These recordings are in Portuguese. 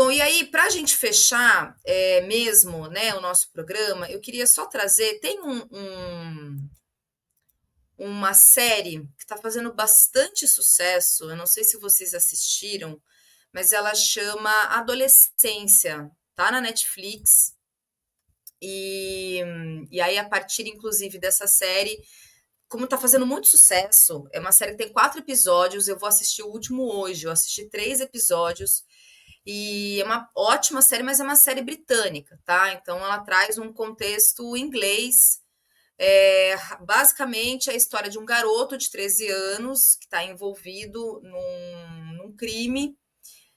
Bom, e aí, para a gente fechar mesmo, né, o nosso programa, eu queria só trazer, tem uma série que está fazendo bastante sucesso, eu não sei se vocês assistiram, mas ela chama Adolescência, tá na Netflix, e, e aí, a partir, inclusive, dessa série, como tá fazendo muito sucesso, é uma série que tem 4 episódios, eu vou assistir o último hoje, eu assisti 3 episódios, e é uma ótima série, mas é uma série britânica, tá? Então ela traz um contexto inglês. Basicamente, é a história de um garoto de 13 anos que está envolvido num crime.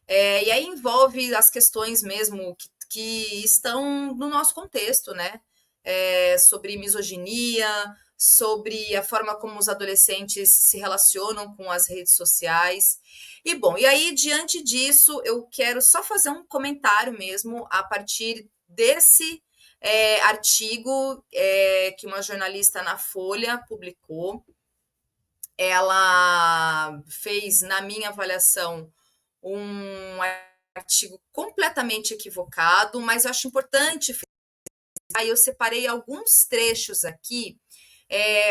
E aí envolve as questões mesmo que estão no nosso contexto, né? Sobre misoginia, sobre a forma como os adolescentes se relacionam com as redes sociais. E bom, e aí, diante disso, eu quero só fazer um comentário mesmo a partir desse artigo que uma jornalista na Folha publicou. Ela fez, na minha avaliação, um artigo completamente equivocado, mas eu acho importante. Aí eu separei alguns trechos aqui,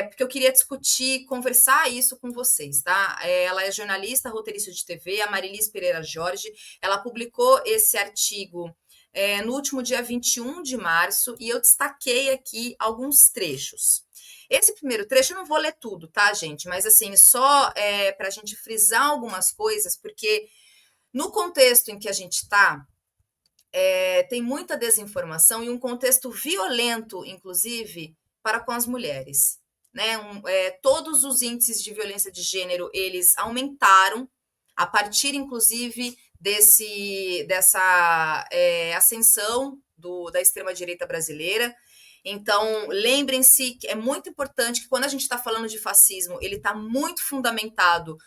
porque eu queria discutir, conversar isso com vocês, tá? Ela é jornalista, roteirista de TV, a Marilis Pereira Jorge. Ela publicou esse artigo no último dia 21 de março e eu destaquei aqui alguns trechos. Esse primeiro trecho eu não vou ler tudo, tá, gente? Mas assim, só para a gente frisar algumas coisas, porque no contexto em que a gente está, tem muita desinformação e um contexto violento, inclusive, para com as mulheres. Né? Todos os índices de violência de gênero, eles aumentaram a partir, inclusive, dessa ascensão da extrema-direita brasileira. Então, lembrem-se que é muito importante que quando a gente está falando de fascismo, ele está muito fundamentado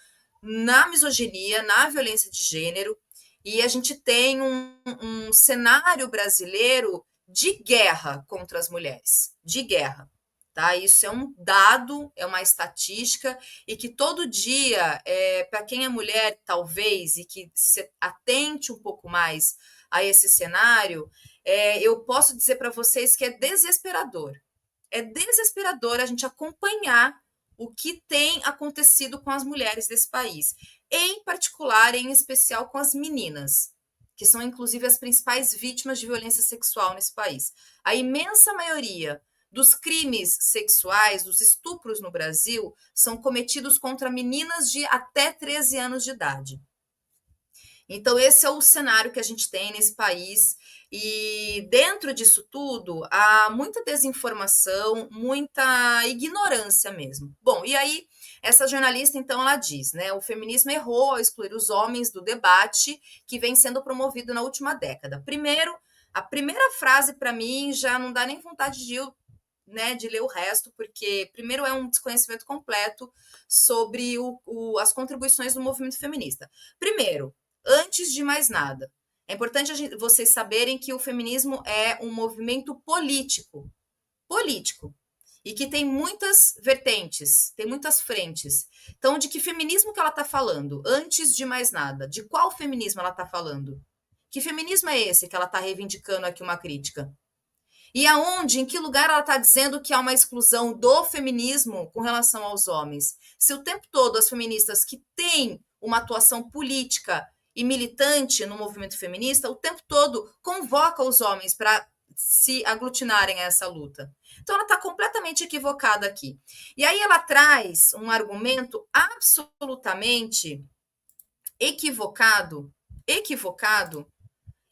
na misoginia, na violência de gênero, e a gente tem um cenário brasileiro de guerra contra as mulheres, de guerra. Tá? Isso é um dado, é uma estatística, e que todo dia, para quem é mulher, talvez, e que se atente um pouco mais a esse cenário, eu posso dizer para vocês que é desesperador. É desesperador a gente acompanhar o que tem acontecido com as mulheres desse país, em particular, em especial com as meninas, que são inclusive as principais vítimas de violência sexual nesse país. A imensa maioria dos crimes sexuais, dos estupros no Brasil, são cometidos contra meninas de até 13 anos de idade. Então, esse é o cenário que a gente tem nesse país. E dentro disso tudo, há muita desinformação, muita ignorância mesmo. Bom, e aí, essa jornalista, então, ela diz, né? O feminismo errou ao excluir os homens do debate que vem sendo promovido na última década. Primeiro, a primeira frase, para mim, já não dá nem vontade de ler o resto, porque, primeiro, é um desconhecimento completo sobre as contribuições do movimento feminista. Primeiro, antes de mais nada, é importante vocês saberem que o feminismo é um movimento político, político, e que tem muitas vertentes, tem muitas frentes. Então, de que feminismo que ela está falando? Antes de mais nada, de qual feminismo ela está falando? Que feminismo é esse que ela está reivindicando aqui uma crítica? E aonde, em que lugar ela está dizendo que há uma exclusão do feminismo com relação aos homens? Se o tempo todo as feministas que têm uma atuação política e militante no movimento feminista, o tempo todo convoca os homens para se aglutinarem a essa luta. Então ela está completamente equivocada aqui. E aí ela traz um argumento absolutamente equivocado,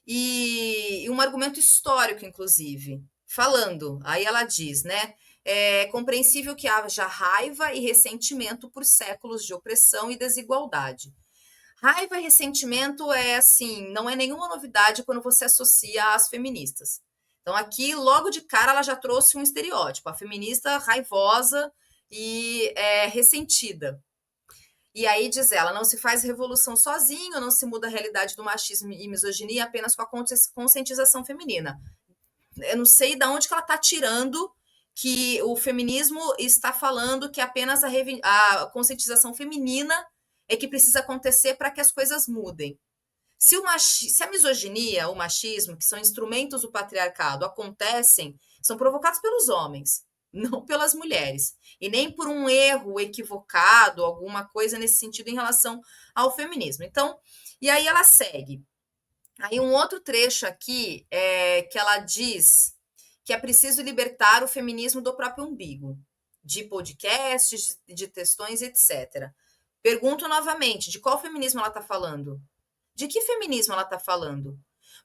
e um argumento histórico, inclusive, falando. Aí ela diz, né? É compreensível que haja raiva e ressentimento por séculos de opressão e desigualdade. Raiva e ressentimento assim, não é nenhuma novidade quando você associa às feministas. Então, aqui, logo de cara, ela já trouxe um estereótipo: a feminista raivosa e ressentida. E aí diz ela, não se faz revolução sozinho, não se muda a realidade do machismo e misoginia apenas com a conscientização feminina. Eu não sei de onde que ela está tirando que o feminismo está falando que apenas a conscientização feminina é que precisa acontecer para que as coisas mudem. Se a misoginia, o machismo, que são instrumentos do patriarcado, acontecem, são provocados pelos homens, não pelas mulheres. E nem por um erro equivocado, alguma coisa nesse sentido em relação ao feminismo. Então, e aí ela segue. Aí um outro trecho aqui é que ela diz que é preciso libertar o feminismo do próprio umbigo, de podcasts, de textões, etc. Pergunto novamente, de qual feminismo ela está falando? De que feminismo ela está falando?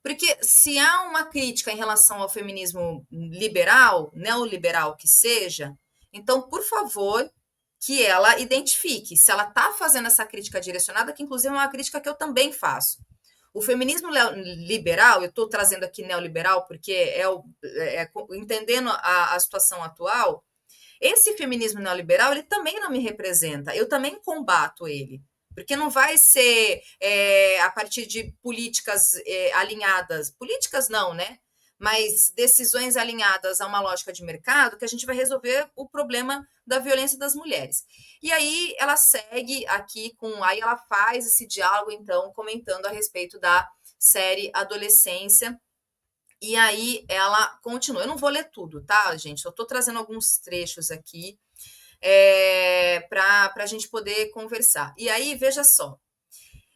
Porque se há uma crítica em relação ao feminismo liberal, neoliberal que seja, então, por favor, que ela identifique se ela está fazendo essa crítica direcionada, que inclusive é uma crítica que eu também faço. O feminismo liberal, eu estou trazendo aqui neoliberal porque entendendo a situação atual, esse feminismo neoliberal, ele também não me representa, eu também combato ele. Porque não vai ser a partir de políticas alinhadas, políticas não, né? Mas decisões alinhadas a uma lógica de mercado que a gente vai resolver o problema da violência das mulheres. E aí ela segue aqui aí ela faz esse diálogo, então, comentando a respeito da série Adolescência. E aí ela continua. Eu não vou ler tudo, tá, gente? Eu estou trazendo alguns trechos aqui para a gente poder conversar. E aí, veja só,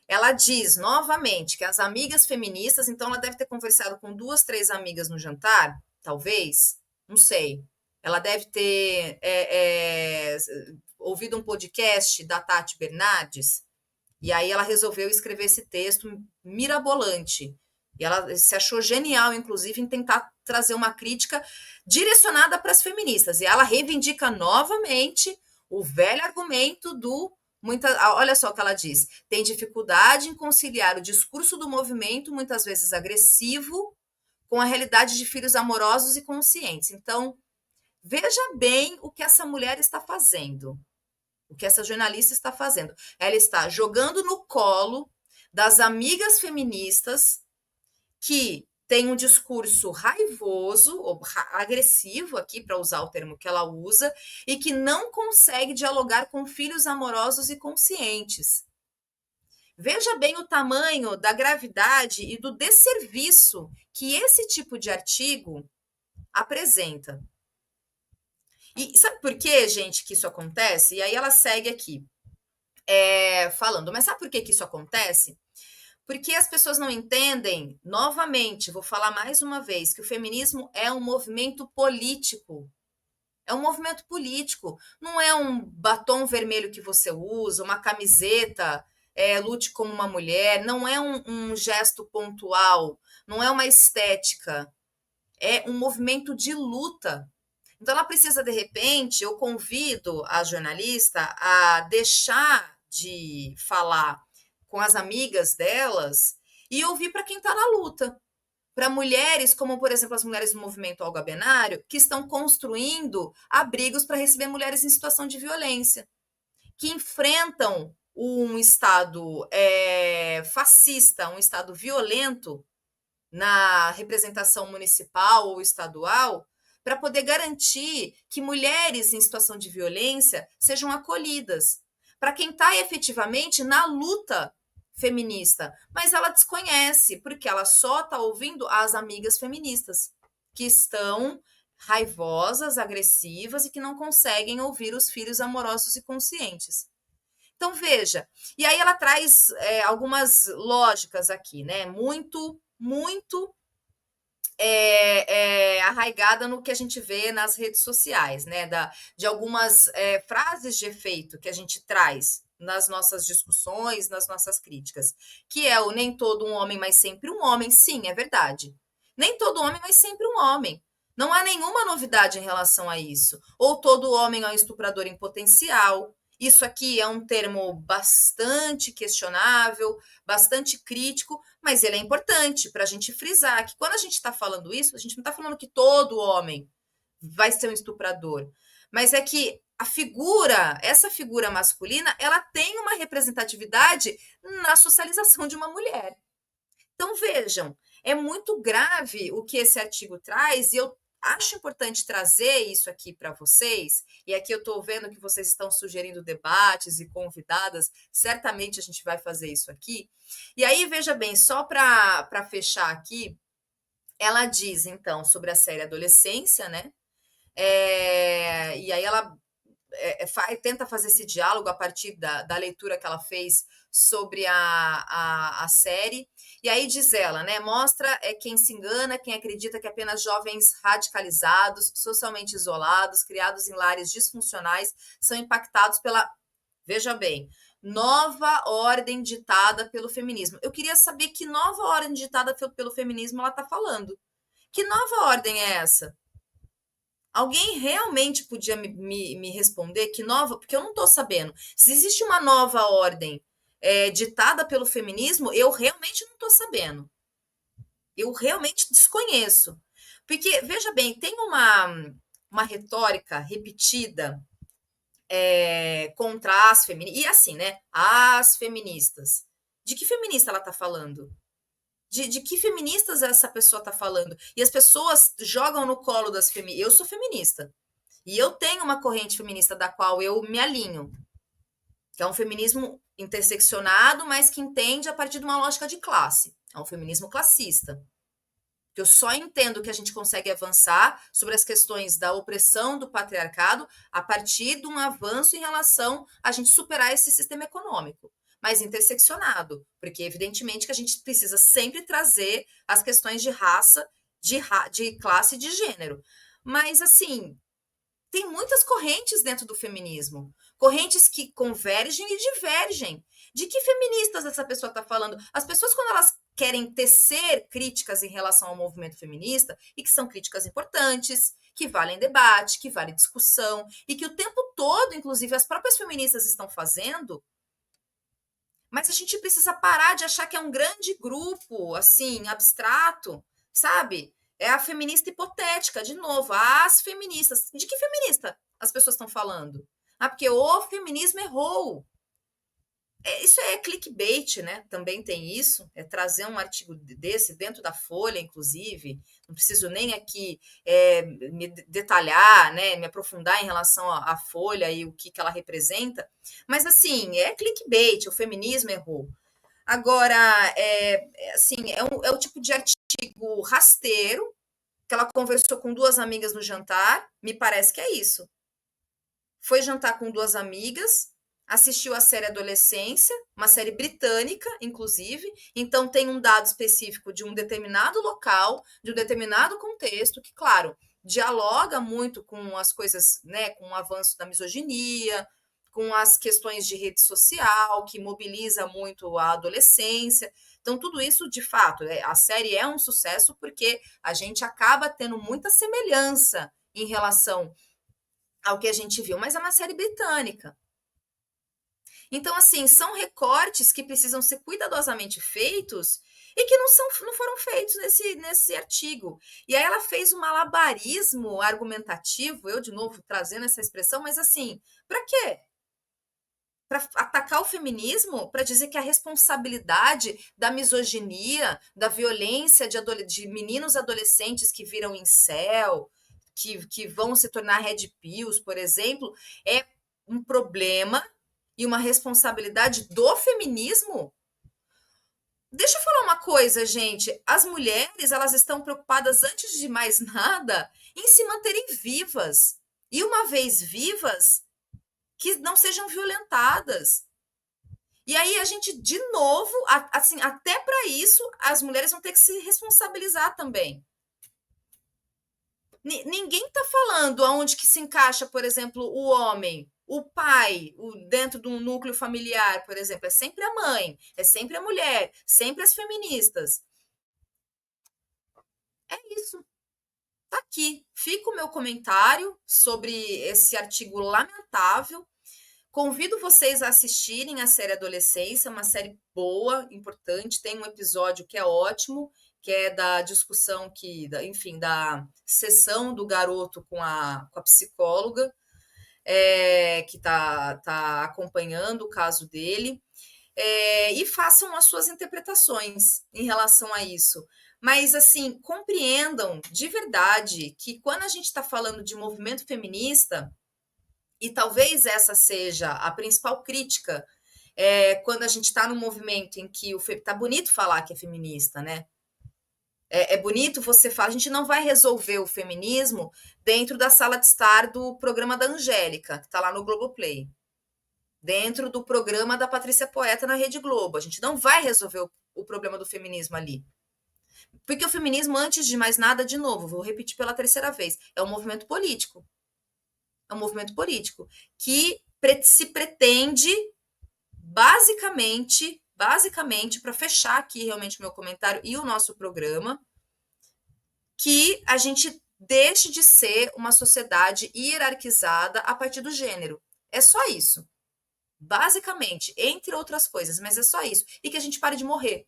ela diz novamente que as amigas feministas, então ela deve ter conversado com 2, 3 amigas no jantar, talvez, não sei. Ela deve ter ouvido um podcast da Tati Bernardes, e aí ela resolveu escrever esse texto mirabolante. E ela se achou genial, inclusive, em tentar trazer uma crítica direcionada para as feministas. E ela reivindica novamente o velho argumento do olha só o que ela diz. Tem dificuldade em conciliar o discurso do movimento, muitas vezes agressivo, com a realidade de filhos amorosos e conscientes. Então, veja bem o que essa mulher está fazendo. O que essa jornalista está fazendo. Ela está jogando no colo das amigas feministas que têm um discurso raivoso, ou agressivo aqui, para usar o termo que ela usa, e que não consegue dialogar com filhos amorosos e conscientes. Veja bem o tamanho da gravidade e do desserviço que esse tipo de artigo apresenta. E sabe por que, gente, que isso acontece? E aí ela segue aqui, falando, mas sabe por que isso acontece? Porque as pessoas não entendem, novamente, vou falar mais uma vez, que o feminismo é um movimento político. É um movimento político. Não é um batom vermelho que você usa, uma camiseta, lute como uma mulher. Não é um gesto pontual. Não é uma estética. É um movimento de luta. Então, ela precisa, de repente, eu convido a jornalista a deixar de falar com as amigas delas e ouvir para quem está na luta. Para mulheres, como, por exemplo, as mulheres do movimento Olga Benário, que estão construindo abrigos para receber mulheres em situação de violência, que enfrentam um Estado fascista, um Estado violento na representação municipal ou estadual, para poder garantir que mulheres em situação de violência sejam acolhidas. Para quem está efetivamente na luta feminista, mas ela desconhece, porque ela só está ouvindo as amigas feministas, que estão raivosas, agressivas e que não conseguem ouvir os filhos amorosos e conscientes. Então, veja, e aí ela traz algumas lógicas aqui, né? Muito arraigada no que a gente vê nas redes sociais, né? De algumas frases de efeito que a gente traz nas nossas discussões, nas nossas críticas, que é o nem todo um homem, mas sempre um homem. Sim, é verdade. Nem todo homem, mas sempre um homem. Não há nenhuma novidade em relação a isso. Ou todo homem é um estuprador em potencial. Isso aqui é um termo bastante questionável, bastante crítico, mas ele é importante para a gente frisar que quando a gente está falando isso, a gente não está falando que todo homem vai ser um estuprador, mas é que essa figura masculina, ela tem uma representatividade na socialização de uma mulher. Então, vejam, é muito grave o que esse artigo traz, e acho importante trazer isso aqui para vocês, e aqui eu estou vendo que vocês estão sugerindo debates e convidadas, certamente a gente vai fazer isso aqui. E aí, veja bem, só para fechar aqui, ela diz, então, sobre a série Adolescência, né? E aí ela tenta fazer esse diálogo a partir da leitura que ela fez sobre a série. E aí diz ela, né? Mostra quem se engana, quem acredita que apenas jovens radicalizados, socialmente isolados, criados em lares disfuncionais, são impactados pela. Veja bem, nova ordem ditada pelo feminismo. Eu queria saber que nova ordem ditada pelo feminismo ela está falando. Que nova ordem é essa? Alguém realmente podia me responder que nova, porque eu não estou sabendo. Se existe uma nova ordem ditada pelo feminismo, eu realmente não estou sabendo. Eu realmente desconheço. Porque, veja bem, tem uma retórica repetida contra as feministas. E assim, né? As feministas. De que feminista ela está falando? De que feministas essa pessoa está falando? E as pessoas jogam no colo das feministas. Eu sou feminista. E eu tenho uma corrente feminista da qual eu me alinho, que é um feminismo interseccionado, mas que entende a partir de uma lógica de classe. É um feminismo classista. Que eu só entendo que a gente consegue avançar sobre as questões da opressão do patriarcado a partir de um avanço em relação a gente superar esse sistema econômico, mas interseccionado, porque evidentemente que a gente precisa sempre trazer as questões de raça, de classe e de gênero. Mas assim, tem muitas correntes dentro do feminismo, correntes que convergem e divergem. De que feministas essa pessoa está falando? As pessoas, quando elas querem tecer críticas em relação ao movimento feminista, e que são críticas importantes, que valem debate, que valem discussão, e que o tempo todo, inclusive, as próprias feministas estão fazendo, mas a gente precisa parar de achar que é um grande grupo, assim, abstrato, sabe? É a feminista hipotética, de novo, as feministas. De que feminista as pessoas estão falando? Ah, porque o feminismo errou. Isso é clickbait, né? Também tem isso. É trazer um artigo desse dentro da Folha, inclusive. Não preciso nem aqui me detalhar, né? Me aprofundar em relação à Folha e o que ela representa. Mas, assim, é clickbait. O feminismo errou. Agora, assim, é o tipo de artigo rasteiro que ela conversou com duas amigas no jantar. Me parece que é isso. Foi jantar com duas amigas, assistiu a série Adolescência, uma série britânica, inclusive, então tem um dado específico de um determinado local, de um determinado contexto, que, claro, dialoga muito com as coisas, né, com o avanço da misoginia, com as questões de rede social, que mobiliza muito a adolescência. Então, tudo isso, de fato, a série é um sucesso porque a gente acaba tendo muita semelhança em relação ao que a gente viu, mas é uma série britânica. Então, assim, são recortes que precisam ser cuidadosamente feitos e que não foram feitos nesse artigo. E aí ela fez um malabarismo argumentativo, eu de novo trazendo essa expressão, mas assim, para quê? Para atacar o feminismo, para dizer que a responsabilidade da misoginia, da violência de meninos adolescentes que viram incel, que vão se tornar red pills, por exemplo, é um problema e uma responsabilidade do feminismo. Deixa eu falar uma coisa, gente. As mulheres, elas estão preocupadas, antes de mais nada, em se manterem vivas. E uma vez vivas, que não sejam violentadas. E aí a gente, de novo, assim, até para isso, as mulheres vão ter que se responsabilizar também. Ninguém está falando aonde que se encaixa, por exemplo, o homem, o pai, dentro de um núcleo familiar, por exemplo. É sempre a mãe, é sempre a mulher, sempre as feministas. É isso. Tá aqui. Fica o meu comentário sobre esse artigo lamentável. Convido vocês a assistirem a série Adolescência, uma série boa, importante. Tem um episódio que é ótimo, que é da discussão enfim, da sessão do garoto com a psicóloga, que tá acompanhando o caso dele. E façam as suas interpretações em relação a isso. Mas, assim, compreendam de verdade que quando a gente está falando de movimento feminista, e talvez essa seja a principal crítica, quando a gente está num movimento em que tá bonito falar que é feminista, né? É bonito você falar, a gente não vai resolver o feminismo dentro da sala de estar do programa da Angélica, que está lá no Globoplay. Dentro do programa da Patrícia Poeta na Rede Globo. A gente não vai resolver o problema do feminismo ali. Porque o feminismo, antes de mais nada, de novo, vou repetir pela terceira vez, é um movimento político. É um movimento político que se pretende, basicamente, para fechar aqui realmente o meu comentário e o nosso programa, que a gente deixe de ser uma sociedade hierarquizada a partir do gênero. É só isso. Basicamente, entre outras coisas, mas é só isso. E que a gente pare de morrer.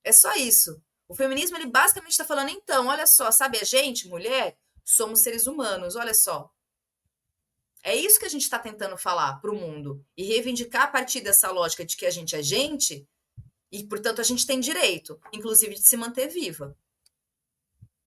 É só isso. O feminismo, ele basicamente está falando, então, olha só, sabe, a gente, mulher, somos seres humanos, olha só. É isso que a gente está tentando falar para o mundo. E reivindicar a partir dessa lógica de que a gente é gente, e, portanto, a gente tem direito, inclusive, de se manter viva.